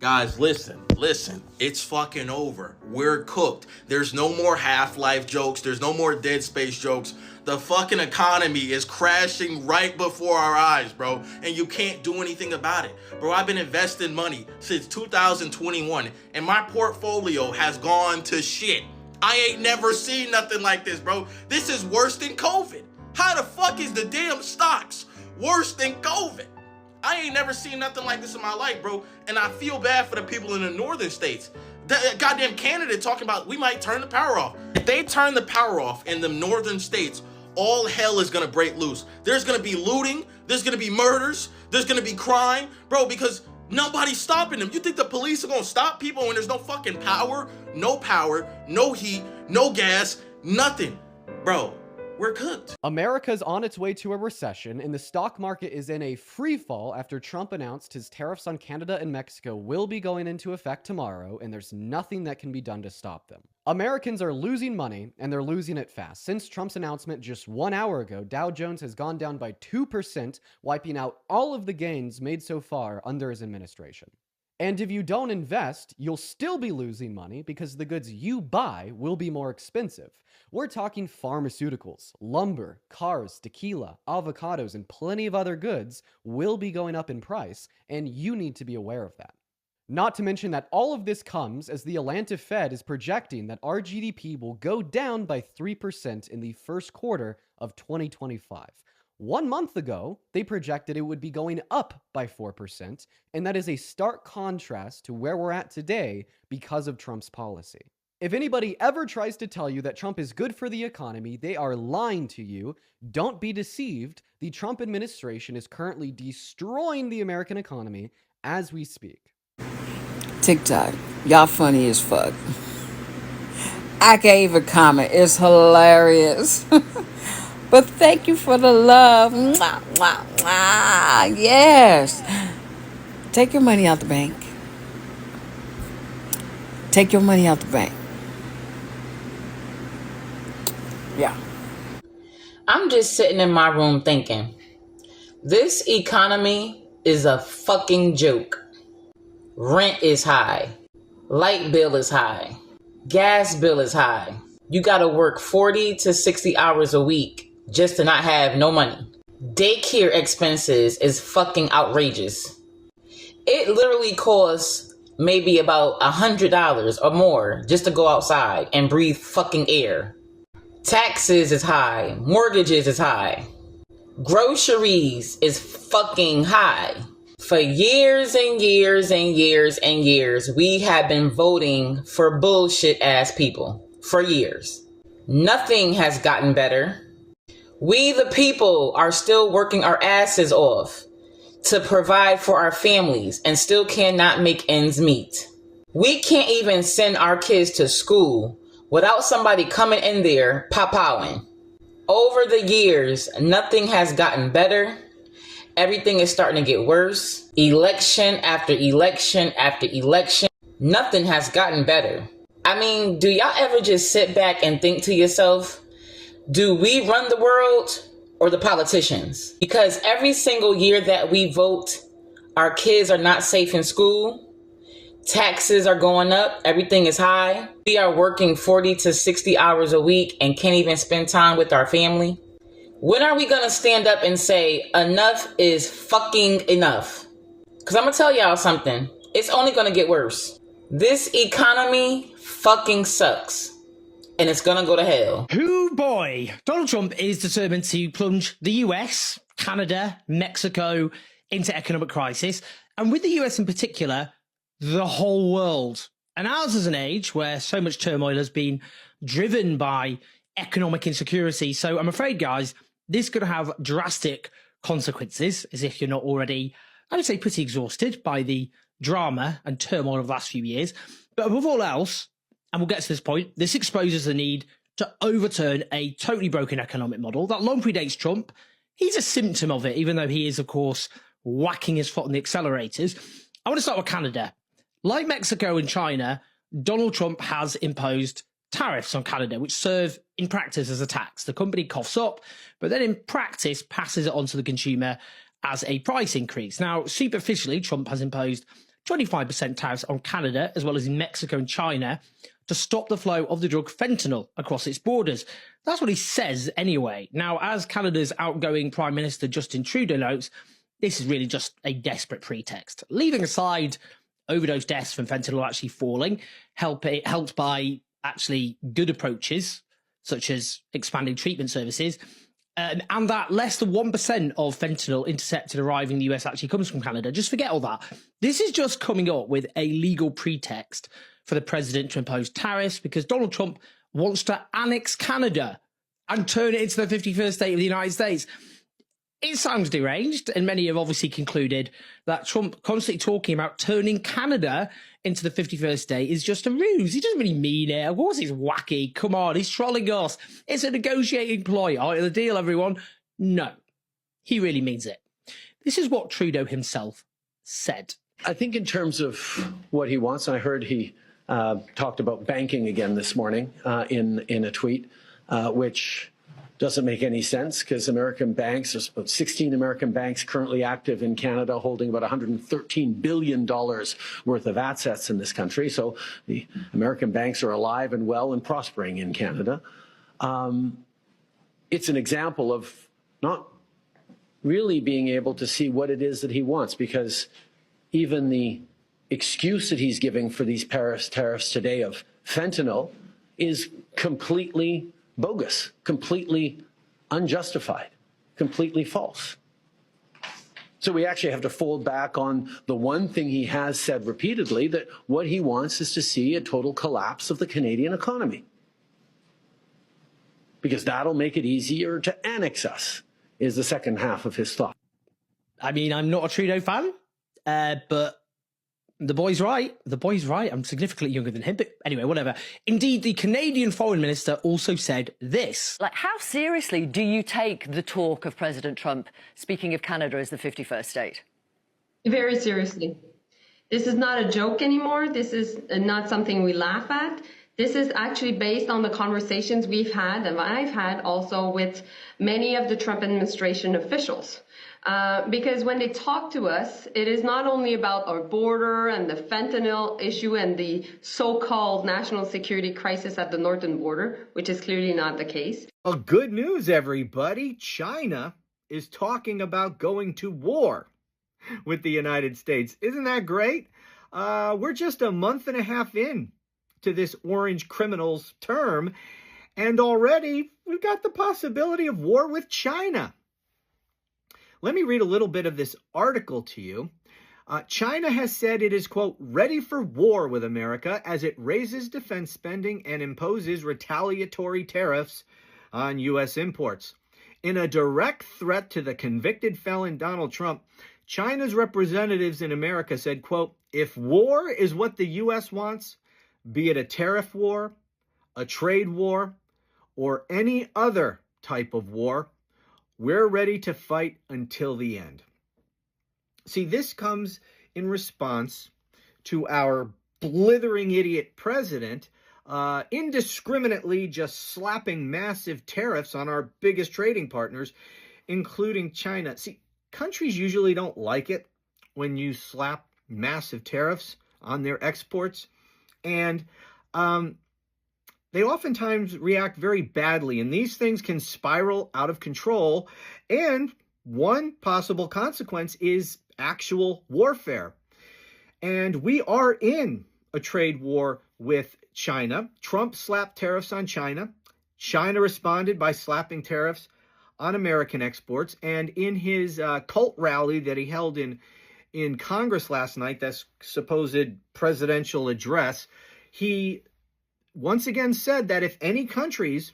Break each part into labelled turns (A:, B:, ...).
A: Guys, listen. It's fucking over. We're cooked. There's no more Half-Life jokes. There's no more Dead Space jokes. The fucking economy is crashing right before our eyes, bro. And you can't do anything about it. Bro, I've been investing money since 2021, and my portfolio has gone to shit. I ain't never seen nothing like this, bro. This is worse than COVID. How the fuck is the damn stocks worse than COVID? I ain't never seen nothing like this in my life, bro. And I feel bad for the people in the northern states. That goddamn Canada talking about we might turn the power off. If they turn the power off in the northern states, all hell is gonna break loose. There's gonna be looting, there's gonna be murders, there's gonna be crime, bro, because nobody's stopping them. You think the police are gonna stop people when there's no fucking power, no heat, no gas, nothing? Bro, we're cooked.
B: America's on its way to a recession, and the stock market is in a free fall after Trump announced his tariffs on Canada and Mexico will be going into effect tomorrow, and there's nothing that can be done to stop them. Americans are losing money, and they're losing it fast. Since Trump's announcement just 1 hour ago, Dow Jones has gone down by 2%, wiping out all of the gains made so far under his administration. And if you don't invest, you'll still be losing money because the goods you buy will be more expensive. We're talking pharmaceuticals, lumber, cars, tequila, avocados, and plenty of other goods will be going up in price, and you need to be aware of that. Not to mention that all of this comes as the Atlanta Fed is projecting that our GDP will go down by 3% in the first quarter of 2025. 1 month ago, they projected it would be going up by 4%, and that is a stark contrast to where we're at today because of Trump's policy. If anybody ever tries to tell you that Trump is good for the economy, they are lying to you. Don't be deceived. The Trump administration is currently destroying the American economy as we speak.
C: TikTok, y'all funny as fuck. I gave a comment. It's hilarious. But thank you for the love. Mwah, mwah, mwah. Yes. Take your money out the bank. Take your money out the bank. Yeah.
D: I'm just sitting in my room thinking, this economy is a fucking joke. Rent is high. Light bill is high. Gas bill is high. You gotta work 40 to 60 hours a week just to not have no money. Daycare expenses is fucking outrageous. It literally costs maybe about $100 or more just to go outside and breathe fucking air. Taxes is high. Mortgages is high. Groceries is fucking high. For years and years and years and years, we have been voting for bullshit ass people. For years. Nothing has gotten better. We, the people, are still working our asses off to provide for our families and still cannot make ends meet. We can't even send our kids to school without somebody coming in there pow-powing. Over the years, nothing has gotten better. Everything is starting to get worse. Election after election after election. Nothing has gotten better. I mean, do y'all ever just sit back and think to yourself, do we run the world or the politicians? Because every single year that we vote, our kids are not safe in school. Taxes are going up. Everything is high. We are working 40 to 60 hours a week and can't even spend time with our family. When are we going to stand up and say enough is fucking enough? Because I'm going to tell y'all something. It's only going to get worse. This economy fucking sucks. And it's going to go to hell.
E: Hoo boy! Donald Trump is determined to plunge the US, Canada, Mexico into economic crisis. And with the US in particular, the whole world. And ours is an age where so much turmoil has been driven by economic insecurity. So I'm afraid, guys, this could have drastic consequences, as if you're not already, I would say, pretty exhausted by the drama and turmoil of the last few years. But above all else, and we'll get to this point, this exposes the need to overturn a totally broken economic model that long predates Trump. He's a symptom of it, even though he is, of course, whacking his foot on the accelerators. I want to start with Canada. Like Mexico and China, Donald Trump has imposed tariffs on Canada, which serve in practice as a tax. The company coughs up, but then in practice passes it on to the consumer as a price increase. Now, superficially, Trump has imposed 25% tariffs on Canada, as well as in Mexico and China, to stop the flow of the drug fentanyl across its borders. That's what he says anyway. Now, as Canada's outgoing Prime Minister Justin Trudeau notes, this is really just a desperate pretext. Leaving aside overdose deaths from fentanyl actually falling, helped by actually good approaches, such as expanding treatment services, and that less than 1% of fentanyl intercepted arriving in the US actually comes from Canada. Just forget all that. This is just coming up with a legal pretext for the president to impose tariffs because Donald Trump wants to annex Canada and turn it into the 51st state of the United States. It sounds deranged, and many have obviously concluded that Trump constantly talking about turning Canada into the 51st state is just a ruse. He doesn't really mean it. Of course he's wacky. Come on, he's trolling us. It's a negotiating ploy. Oh, the deal, everyone. No, he really means it. This is what Trudeau himself said.
F: I think in terms of what he wants, I heard he talked about banking again this morning in a tweet, which doesn't make any sense because American banks, there's about 16 American banks currently active in Canada holding about $113 billion worth of assets in this country. So the American banks are alive and well and prospering in Canada. It's an example of not really being able to see what it is that he wants, because even the excuse that he's giving for these Paris tariffs today of fentanyl is completely bogus, completely unjustified, completely false. So we actually have to fall back on the one thing he has said repeatedly, that what he wants is to see a total collapse of the Canadian economy, because that'll make it easier to annex us, is the second half of his thought.
E: I mean, I'm not a Trudeau fan, but the boy's right. The boy's right. I'm significantly younger than him, but anyway, whatever. Indeed, the Canadian foreign minister also said this.
G: Like, how seriously do you take the talk of President Trump speaking of Canada as the 51st state?
H: Very seriously. This is not a joke anymore. This is not something we laugh at. This is actually based on the conversations we've had, and I've had also with many of the Trump administration officials. Because when they talk to us, it is not only about our border and the fentanyl issue and the so-called national security crisis at the northern border, which is clearly not the case.
I: Well, good news, everybody. China is talking about going to war with the United States. Isn't that great? We're just a month and a half in to this orange criminals term, and already we've got the possibility of war with China. Let me read a little bit of this article to you. China has said it is, quote, ready for war with America as it raises defense spending and imposes retaliatory tariffs on U.S. imports. In a direct threat to the convicted felon Donald Trump, China's representatives in America said, quote, if war is what the U.S. wants, be it a tariff war, a trade war, or any other type of war, we're ready to fight until the end. See, this comes in response to our blithering idiot president indiscriminately just slapping massive tariffs on our biggest trading partners, including China. See, countries usually don't like it when you slap massive tariffs on their exports, and they oftentimes react very badly, and these things can spiral out of control, and one possible consequence is actual warfare. And we are in a trade war with China. Trump slapped tariffs on China. China responded by slapping tariffs on American exports, and in his cult rally that he held in Congress last night, that supposed presidential address, he once again said that if any countries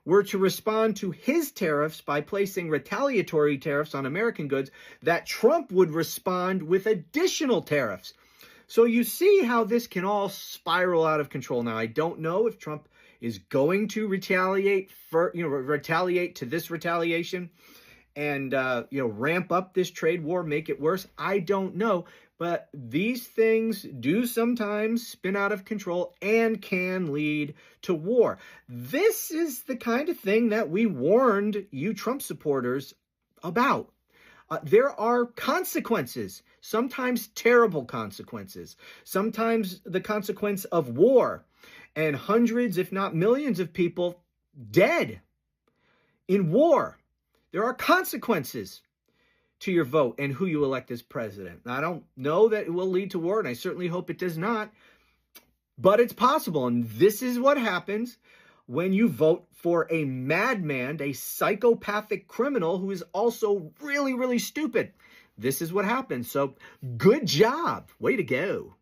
I: were to respond to his tariffs by placing retaliatory tariffs on American goods, that Trump would respond with additional tariffs. So you see how this can all spiral out of control. Now, I don't know if Trump is going to retaliate to this retaliation and ramp up this trade war, make it worse. I don't know. But these things do sometimes spin out of control and can lead to war. This is the kind of thing that we warned you Trump supporters about. There are consequences, sometimes terrible consequences, sometimes the consequence of war, and hundreds, if not millions of people dead in war. There are consequences to your vote and who you elect as president. I don't know that it will lead to war, and I certainly hope it does not, but it's possible. And this is what happens when you vote for a madman, a psychopathic criminal who is also really, really stupid. This is what happens. So good job. Way to go.